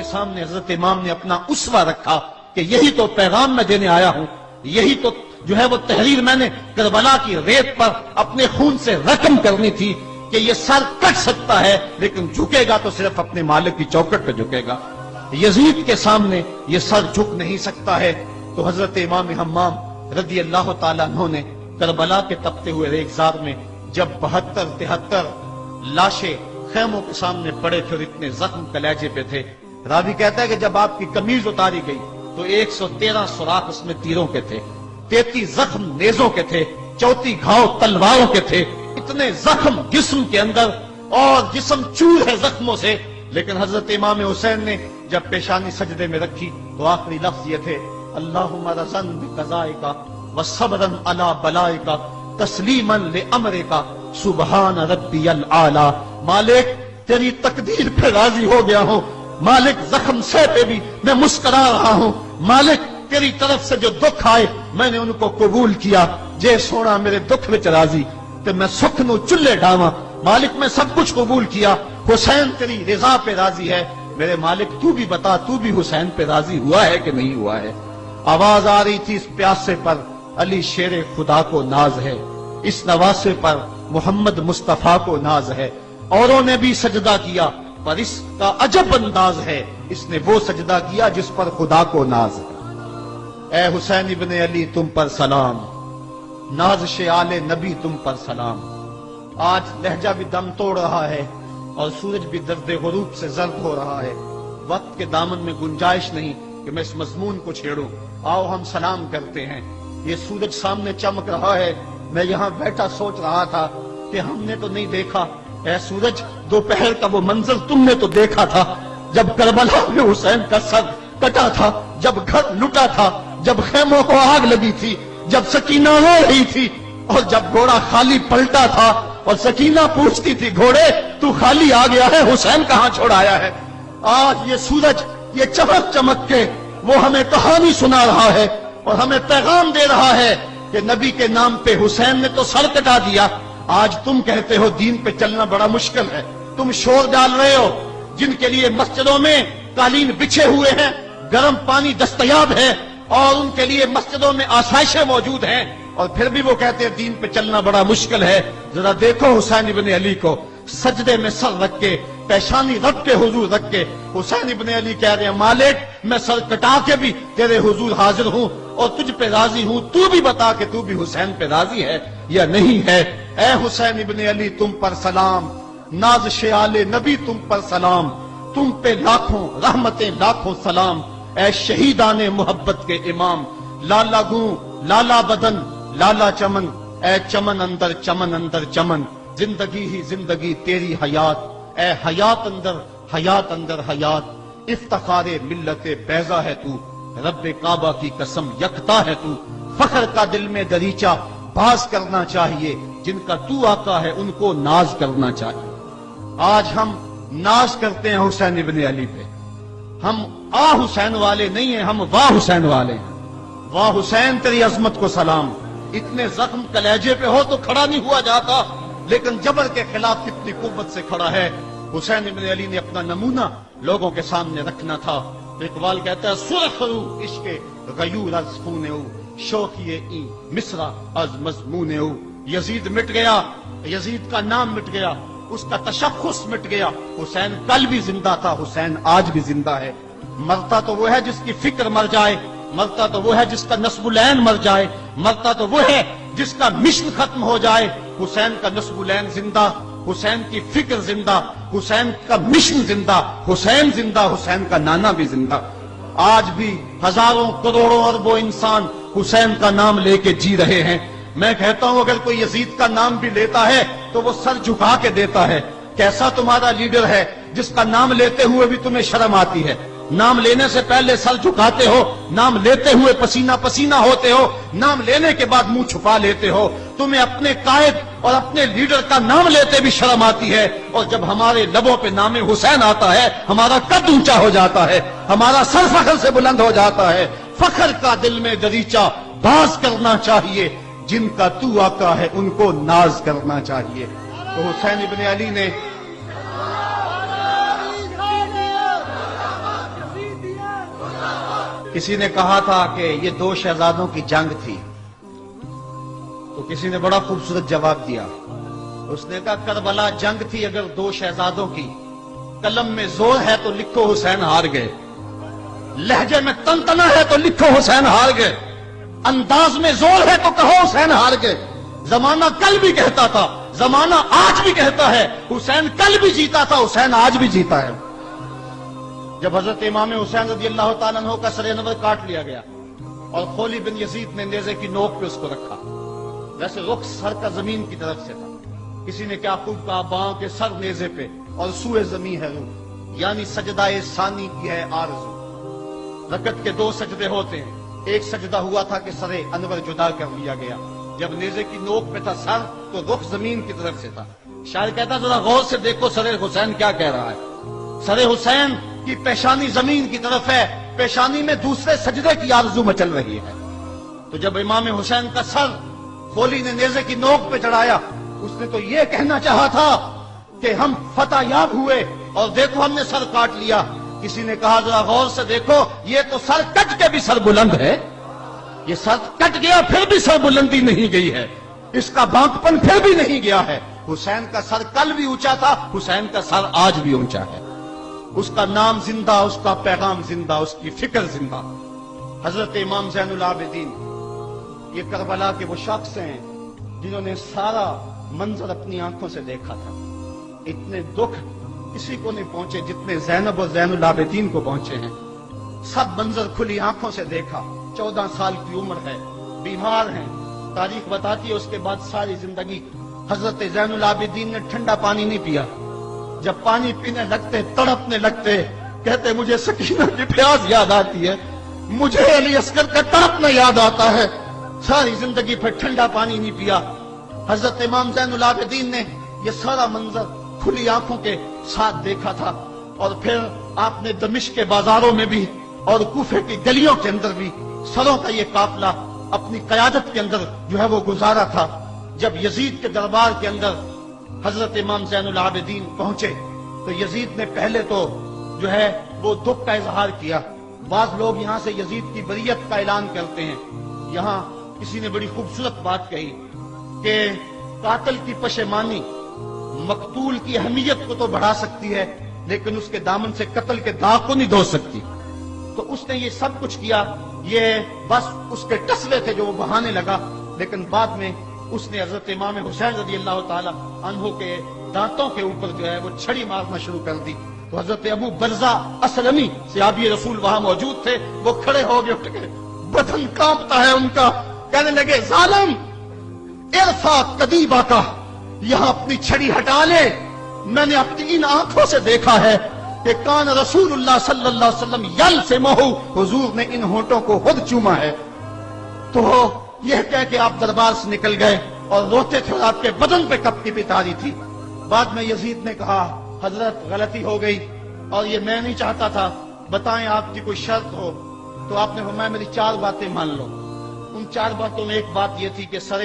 کے سامنے حضرت امام نے اپنا اسوہ رکھا کہ یہی تو پیغام میں دینے آیا ہوں، یہی تو جو ہے وہ تحریر میں نے کربلا کی ریت پر اپنے خون سے رقم کرنی تھی کہ یہ سر کٹ سکتا ہے لیکن جھکے گا تو صرف اپنے مالک کی چوکٹ پہ جھکے گا، یزید کے سامنے یہ سر جھک نہیں سکتا ہے۔ تو حضرت امام حمام رضی اللہ تعالیٰ عنہ نے کربلا کے تپتے ہوئے ریگزار میں جب 72-73 لاشیں خیموں کے سامنے پڑے تھے اور اتنے زخم کلیجے پہ تھے، راوی کہتا ہے کہ جب آپ کی قمیض اتاری گئی تو 113 سوراخ اس میں تیروں کے تھے، 33 زخم نیزوں کے تھے، 34 گھاؤ تلواروں کے تھے، اتنے زخم جسم کے اندر اور جسم چور ہے زخموں سے۔ لیکن حضرت امام حسین نے جب پیشانی سجدے میں رکھی تو آخری لفظ یہ تھے، اللہم رضن بقضائک وصبرن علی بلائک تسلیما لامرک سبحان ربی العالی۔ مالک تیری تقدیر پہ راضی ہو گیا ہوں، مالک زخم سے پہ بھی میں مسکرا رہا ہوں، مالک تیری طرف سے جو دکھ آئے میں نے ان کو قبول کیا، جے سونا میرے دکھ وچ راضی تے میں سکھ نو چلے ڈاواں، مالک میں سب کچھ قبول کیا، حسین تیری رضا پہ راضی ہے، میرے مالک تو بھی بتا تو بھی حسین پہ راضی ہوا ہے کہ نہیں ہوا ہے۔ آواز آ رہی تھی اس پیاسے پر علی شیر خدا کو ناز ہے، اس نواسے پر محمد مصطفیٰ کو ناز ہے، اوروں نے بھی سجدہ کیا پر اس کا عجب انداز ہے، اس نے وہ سجدہ کیا جس پر خدا کو ناز ہے۔ اے حسین ابن علی تم پر سلام، نازش آل نبی تم پر سلام۔ آج لہجہ بھی دم توڑ رہا ہے اور سورج بھی درد غروب سے زرد ہو رہا ہے، وقت کے دامن میں گنجائش نہیں کہ میں اس مضمون کو چھیڑوں، آؤ ہم سلام کرتے ہیں۔ یہ سورج سامنے چمک رہا ہے، میں یہاں بیٹھا سوچ رہا تھا کہ ہم نے تو نہیں دیکھا، اے سورج دوپہر کا وہ منظر تم نے تو دیکھا تھا جب کربلا میں حسین کا سر کٹا تھا، جب گھر لٹا تھا، جب خیموں کو آگ لگی تھی، جب سکینہ رو رہی تھی اور جب گھوڑا خالی پلٹا تھا اور سکینہ پوچھتی تھی گھوڑے تو خالی آ گیا ہے، حسین کہاں چھوڑایا ہے۔ آج یہ سورج یہ چمک چمک کے وہ ہمیں کہانی سنا رہا ہے اور ہمیں پیغام دے رہا ہے کہ نبی کے نام پہ حسین نے تو سر کٹا دیا، آج تم کہتے ہو دین پہ چلنا بڑا مشکل ہے، تم شور ڈال رہے ہو، جن کے لیے مسجدوں میں قالین بچھے ہوئے ہیں، گرم پانی دستیاب ہے اور ان کے لیے مسجدوں میں آسائشیں موجود ہیں، اور پھر بھی وہ کہتے ہیں دین پہ چلنا بڑا مشکل ہے۔ ذرا دیکھو حسین ابن علی کو سجدے میں سر رکھ کے، پیشانی رب کے حضور رکھ کے حسین ابن علی کہہ رہے ہیں مالک میں سر کٹا کے بھی تیرے حضور حاضر ہوں اور تجھ پہ راضی ہوں، تو بھی بتا کہ تو بھی حسین پہ راضی ہے یا نہیں ہے۔ اے حسین ابن علی تم پر سلام، نازش آل نبی تم پر سلام، تم پہ لاکھوں رحمتیں لاکھوں سلام، اے شہیدان محبت کے امام، لالا گوں لالا بدن لالا چمن، اے چمن اندر چمن، زندگی ہی زندگی تیری حیات، اے حیات اندر حیات، افتخار ملت بیضا ہے تو، رب کعبہ کی قسم یکتا ہے تو، فخر کا دل میں دریچہ باز کرنا چاہیے، جن کا تو آقا ہے ان کو ناز کرنا چاہیے۔ آج ہم ناز کرتے ہیں حسین ابن علی پہ، ہم آ حسین والے نہیں ہیں، ہم واہ حسین والے ہیں۔ واہ حسین تیری عظمت کو سلام، اتنے زخم کلیجے پہ ہو تو کھڑا نہیں ہوا جاتا، لیکن جبر کے خلاف کتنی قوت سے کھڑا ہے۔ حسین ابن علی نے اپنا نمونہ لوگوں کے سامنے رکھنا تھا۔ اقبال کہتا ہے سرخ رو عشق غیور از خون او، شوخی این مصرع از مضمون او۔ یزید مٹ گیا، یزید کا نام مٹ گیا، اس کا تشخص مٹ گیا، حسین کل بھی زندہ تھا، حسین آج بھی زندہ ہے۔ مرتا تو وہ ہے جس کی فکر مر جائے، مرتا تو وہ ہے جس کا نسب العین مر جائے، مرتا تو وہ ہے جس کا مشن ختم ہو جائے۔ حسین کا نسب العین زندہ، حسین کی فکر زندہ، حسین کا مشن زندہ، حسین زندہ، حسین کا نانا بھی زندہ۔ آج بھی ہزاروں کروڑوں اربوں انسان حسین کا نام لے کے جی رہے ہیں۔ میں کہتا ہوں اگر کوئی یزید کا نام بھی لیتا ہے تو وہ سر جھکا کے دیتا ہے۔ کیسا تمہارا لیڈر ہے جس کا نام لیتے ہوئے بھی تمہیں شرم آتی ہے؟ نام لینے سے پہلے سر جھکاتے ہو، نام لیتے ہوئے پسینہ پسینہ ہوتے ہو، نام لینے کے بعد منہ چھپا لیتے ہو۔ تمہیں اپنے قائد اور اپنے لیڈر کا نام لیتے بھی شرم آتی ہے، اور جب ہمارے لبوں پہ نام حسین آتا ہے ہمارا قد اونچا ہو جاتا ہے، ہمارا سر فخر سے بلند ہو جاتا ہے۔ فخر کا دل میں دریچہ باز کرنا چاہیے، جن کا تو آقا ہے ان کو ناز کرنا چاہیے۔ تو حسین ابن علی نے کسی نے کہا تھا کہ یہ دو شہزادوں کی جنگ تھی، تو کسی نے بڑا خوبصورت جواب دیا. اس نے کہا کربلا جنگ تھی اگر دو شہزادوں کی، قلم میں زور ہے تو لکھو حسین ہار گئے، لہجے میں تنتنا ہے تو لکھو حسین ہار گئے، انداز میں زور ہے تو کہو حسین ہار گئے. زمانہ کل بھی کہتا تھا، زمانہ آج بھی کہتا ہے، حسین کل بھی جیتا تھا، حسین آج بھی جیتا ہے. جب حضرت امام حسین رضی اللہ تعالیٰ عنہ کا سر انور کاٹ لیا گیا اور خولی بن یزید نے نیزے کی نوک پہ اس کو رکھا، ویسے رخ سر کا زمین کی طرف سے تھا، کسی نے کیا خوب کہا باؤں کے سر نیزے پہ اور سوئے زمین ہے روح، یعنی سجدہ ثانی کی ہے آرزو. رکعت کے دو سجدے ہوتے ہیں، ایک سجدہ ہوا تھا کہ سر انور جدا کر لیا گیا، جب نیزے کی نوک پہ تھا سر تو رخ زمین کی طرف سے تھا. شاعر کہتا ذرا غور سے دیکھو سر حسین کیا کہہ رہا ہے. سر حسین کی پیشانی زمین کی طرف ہے، پیشانی میں دوسرے سجدے کی آرزو مچل رہی ہے. تو جب امام حسین کا سر خولی نے نیزے کی نوک پہ چڑھایا، اس نے تو یہ کہنا چاہا تھا کہ ہم فتح یاب ہوئے اور دیکھو ہم نے سر کاٹ لیا. کسی نے کہا ذرا غور سے دیکھو یہ تو سر کٹ کے بھی سر بلند ہے، یہ سر کٹ گیا پھر بھی سر بلندی نہیں گئی ہے، اس کا بانکپن پھر بھی نہیں گیا ہے. حسین کا سر کل بھی اونچا تھا، حسین کا سر آج بھی اونچا ہے. اس کا نام زندہ، اس کا پیغام زندہ، اس کی فکر زندہ. حضرت امام زین العابدین یہ کربلا کے وہ شخص ہیں جنہوں نے سارا منظر اپنی آنکھوں سے دیکھا تھا. اتنے دکھ کسی کو نہیں پہنچے جتنے زینب اور زین العابدین کو پہنچے ہیں. سب منظر کھلی آنکھوں سے دیکھا. 14 سال کی عمر ہے، بیمار ہیں. تاریخ بتاتی ہے اس کے بعد ساری زندگی حضرت زین العابدین نے ٹھنڈا پانی نہیں پیا. جب پانی پینے لگتے تڑپنے لگتے، کہتے مجھے سکینہ کی پیاس یاد آتی ہے، مجھے علی اصغر کا تڑپنا یاد آتا ہے. ساری زندگی پھر ٹھنڈا پانی نہیں پیا. حضرت امام زین العابدین نے یہ سارا منظر کھلی آنکھوں کے ساتھ دیکھا تھا. اور پھر آپ نے دمشق کے بازاروں میں بھی اور کوفے کی گلیوں کے اندر بھی سروں کا یہ قافلہ اپنی قیادت کے اندر جو ہے وہ گزارا تھا. جب یزید کے دربار کے اندر حضرت امام زین العابدین پہنچے تو یزید نے پہلے تو جو ہے وہ دکھ کا اظہار کیا. بعض لوگ یہاں سے یزید کی بریت کا اعلان کرتے ہیں. یہاں کسی نے بڑی خوبصورت بات کہی کہ قاتل کی پشیمانی مقتول کی اہمیت کو تو بڑھا سکتی ہے لیکن اس کے دامن سے قتل کے داغ کو نہیں دھو سکتی. تو اس نے یہ سب کچھ کیا، یہ بس اس کے ٹسلے تھے جو وہ بہانے لگا. لیکن بعد میں اس نے حضرت امام حسین رضی اللہ تعالی عنہ کے دانتوں کے اوپر جو ہے وہ چھڑی مارنا شروع کر دی. تو حضرت ابو برزہ اسلمی صحابی رسول وہاں موجود تھے، وہ کھڑے ہو گئے، اٹھ گئے، بدن کانپتا ہے ان کا. کہنے لگے ظالم ارفع قدیبہ کا، یہاں اپنی چھڑی ہٹا لے. میں نے اپنی ان آنکھوں سے دیکھا ہے کہ کان رسول اللہ صلی اللہ علیہ وسلم یلسمہ، حضور نے ان ہونٹوں کو خود چوما ہے. تو یہ کہہ کہ آپ دربار سے نکل گئے اور روتے تھے اور آپ کے بدن پہ کپ کی پتاری تھی. بعد میں یزید نے کہا حضرت غلطی ہو گئی اور یہ میں نہیں چاہتا تھا، بتائیں آپ کی کوئی شرط ہو. تو آپ نے فرمایا میری 4 باتیں مان لو. ان 4 باتوں میں ایک بات یہ تھی کہ سر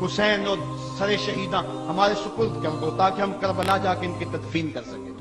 حسین اور سر شہیداں ہمارے سپرد کر دو تاکہ ہم کربلا جا کے ان کی تدفین کر سکیں.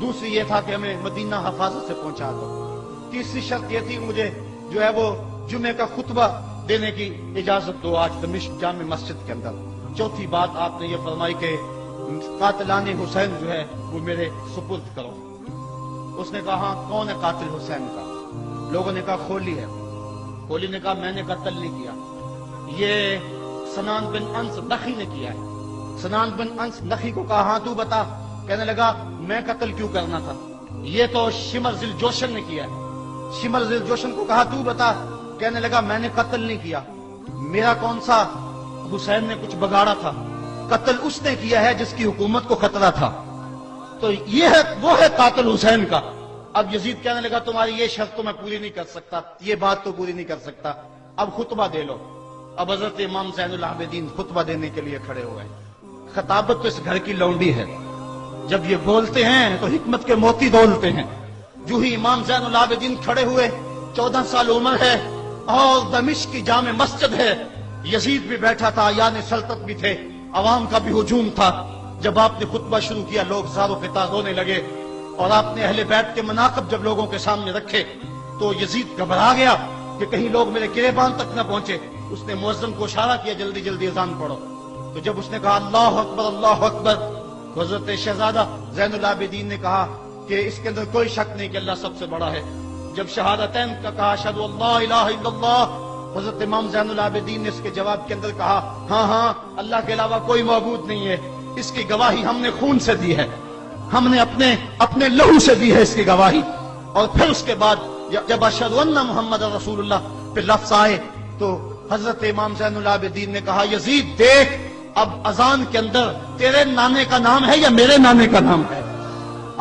دوسری یہ تھا کہ ہمیں مدینہ حفاظت سے پہنچا دو. تیسری شرط یہ تھی مجھے جو ہے وہ جمعے کا خطبہ دینے کی اجازت دو آج دمشق جامع مسجد کے اندر. چوتھی بات آپ نے یہ فرمائی کہ قاتلان حسین جو ہے وہ میرے سپرد کرو. اس نے کہا ہاں کون ہے قاتل حسین کا؟ لوگوں نے کہا خولی ہے. خولی نے کہا میں نے قتل نہیں کیا، یہ سنان بن انس نخی نے کیا ہے. سنان بن انس نخی کو کہا ہاں تو بتا. کہنے لگا میں قتل کیوں کرنا تھا، یہ تو شمر ذی الجوشن نے کیا ہے. شمر ذی الجوشن کو کہا تو بتا. کہنے لگا میں نے قتل نہیں کیا، میرا کون سا حسین نے کچھ بگاڑا تھا، قتل اس نے کیا ہے جس کی حکومت کو خطرہ تھا. تو یہ ہے وہ ہے قاتل حسین کا. اب یزید کہنے لگا تمہاری یہ شرط تو میں پوری نہیں کر سکتا، یہ بات تو پوری نہیں کر سکتا، اب خطبہ دے لو. اب حضرت امام زین العابدین خطبہ دینے کے لیے کھڑے ہوئے. خطابت تو اس گھر کی لونڈی ہے، جب یہ بولتے ہیں تو حکمت کے موتی دولتے ہیں. جو ہی امام زین العابدین کھڑے ہوئے، 14 سال عمر ہے اور دمشق کی جامع مسجد ہے. یزید بھی بیٹھا تھا، یعنی سلطنت بھی تھے، عوام کا بھی ہجوم تھا. جب آپ نے خطبہ شروع کیا لوگ زار و قطار رونے لگے اور آپ نے اہل بیت کے مناقب جب لوگوں کے سامنے رکھے تو یزید گھبرا گیا کہ کہیں لوگ میرے گریبان تک نہ پہنچے. اس نے مؤذن کو اشارہ کیا جلدی جلدی اذان پڑھو. تو جب اس نے کہا اللہ اکبر اللہ اکبر، حضرت شہزادہ زین العابدین نے کہا کہ اس کے اندر کوئی شک نہیں کہ اللہ سب سے بڑا ہے. جب شہادتین کا کہا اشہد ان لا الہ الا اللہ، حضرت امام زین العابدین نے اس کے جواب کے اندر کہا ہاں ہاں اللہ کے علاوہ کوئی معبود نہیں ہے، اس کی گواہی ہم نے خون سے دی ہے، ہم نے اپنے لہو سے دی ہے اس کی گواہی. اور پھر اس کے بعد جب اشہد ان محمد رسول اللہ پہ لفظ آئے تو حضرت امام زین العابدین نے کہا یزید دیکھ اب اذان کے اندر تیرے نانے کا نام ہے یا میرے نانے کا نام ہے؟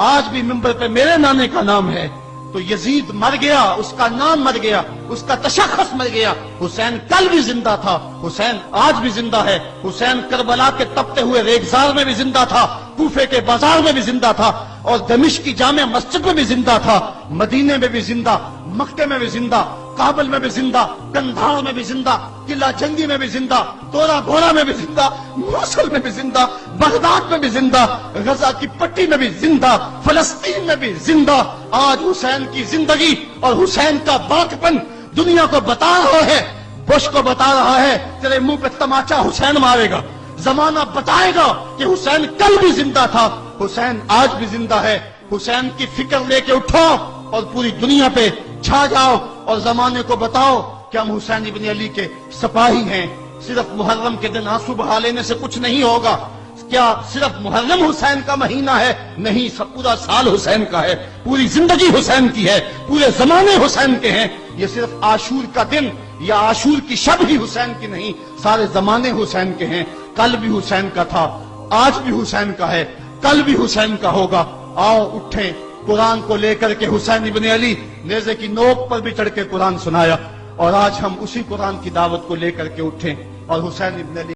آج بھی منبر پہ میرے نانے کا نام ہے. تو یزید مر گیا، اس کا نام مر گیا، اس کا تشخص مر گیا. حسین کل بھی زندہ تھا، حسین آج بھی زندہ ہے. حسین کربلا کے تپتے ہوئے ریگزار میں بھی زندہ تھا، کوفے کے بازار میں بھی زندہ تھا، اور دمشق کی جامع مسجد میں بھی زندہ تھا، مدینے میں بھی زندہ، مکے میں بھی زندہ، کابل میں بھی زندہ، کندھار میں بھی زندہ، قلعہ جنگی میں بھی زندہ، تورا بھورا میں بھی زندہ، موصل میں بھی زندہ، بغداد میں بھی زندہ، غزہ کی پٹی میں بھی زندہ، فلسطین میں بھی زندہ. آج حسین کی زندگی اور حسین کا باقپن دنیا کو بتا رہا ہے، بش کو بتا رہا ہے تیرے منہ پہ تماچا حسین مارے گا. زمانہ بتائے گا کہ حسین کل بھی زندہ تھا، حسین آج بھی زندہ ہے. حسین کی فکر لے کے اٹھو اور پوری دنیا پہ چھا جاؤ اور زمانے کو بتاؤ کہ ہم حسین ابن علی کے سپاہی ہیں. صرف محرم کے دن آنسو بہا لینے سے کچھ نہیں ہوگا. کیا صرف محرم حسین کا مہینہ ہے؟ نہیں، پورا سال حسین کا ہے، پوری زندگی حسین کی ہے، پورے زمانے حسین کے ہیں. یہ صرف عاشور کا دن یا عاشور کی شب ہی حسین کی نہیں، سارے زمانے حسین کے ہیں. کل بھی حسین کا تھا، آج بھی حسین کا ہے، کل بھی حسین کا ہوگا. آؤ اٹھیں، قرآن کو لے کر کے حسین ابن علی نیزے کی نوک پر بھی چڑھ کے قرآن سنایا، اور آج ہم اسی قرآن کی دعوت کو لے کر کے اٹھیں اور حسین ابن علی